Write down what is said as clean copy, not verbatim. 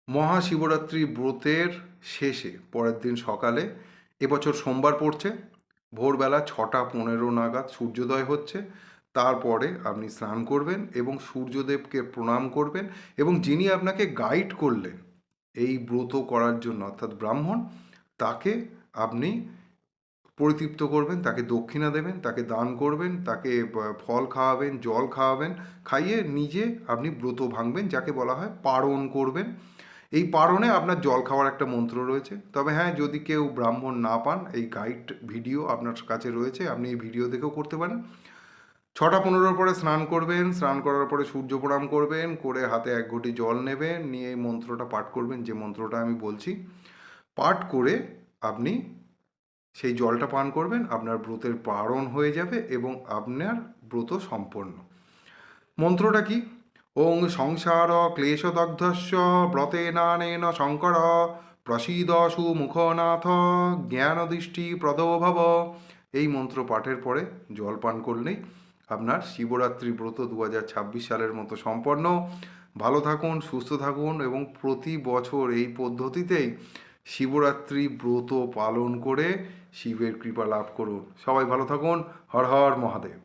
মহাশিবরাত্রি ব্রতের শেষে পরের দিন সকালে, এবছর সোমবার পড়ছে, ভোরবেলা 6:15 নাগাদ সূর্যোদয় হচ্ছে। তারপরে আপনি স্নান করবেন এবং সূর্যদেবকে প্রণাম করবেন, এবং যিনি আপনাকে গাইড করলেন এই ব্রত করার জন্য অর্থাৎ ব্রাহ্মণ, তাকে আপনি পরিতৃপ্ত করবেন, তাকে দক্ষিণা দেবেন, তাকে দান করবেন, তাকে ফল খাওয়াবেন, জল খাওয়াবেন, খাইয়ে নিজে আপনি ব্রত ভাঙবেন, যাকে বলা হয় পারণ করবেন। এই পারণে আপনার জল খাওয়ার একটা মন্ত্র রয়েছে। তবে হ্যাঁ, যদি কেউ ব্রাহ্মণ না পান, এই গাইড ভিডিও আপনার কাছে রয়েছে, আপনি এই ভিডিও দেখেও করতে পারেন। 6:15 পরে স্নান করবেন, স্নান করার পরে সূর্য প্রণাম করবেন, করে হাতে 1 ঘটি জল নেবেন, নিয়ে এই মন্ত্রটা পাঠ করবেন, যে মন্ত্রটা আমি বলছি। পাঠ করে আপনি সেই জলটা পান করবেন, আপনার ব্রতের পারণ হয়ে যাবে এবং আপনার ব্রত সম্পন্ন। মন্ত্রটা কি? ওং সংসার ক্লেশদগ্ধস্য ব্রতেনানেন শঙ্কর প্রসীদ সুমুখনাথ জ্ঞানদৃষ্টি প্রদো ভব। এই মন্ত্র পাঠের পরে জল পান করলেই আপনার শিবরাত্রি ব্রত 2026 সালের মতো সম্পন্ন। ভালো থাকুন, সুস্থ থাকুন এবং প্রতি বছর এই পদ্ধতিতেই শিবরাত্রি ব্রত পালন করে শিবের কৃপা লাভ করুন। সবাই ভালো থাকুন। হর হর মহাদেব।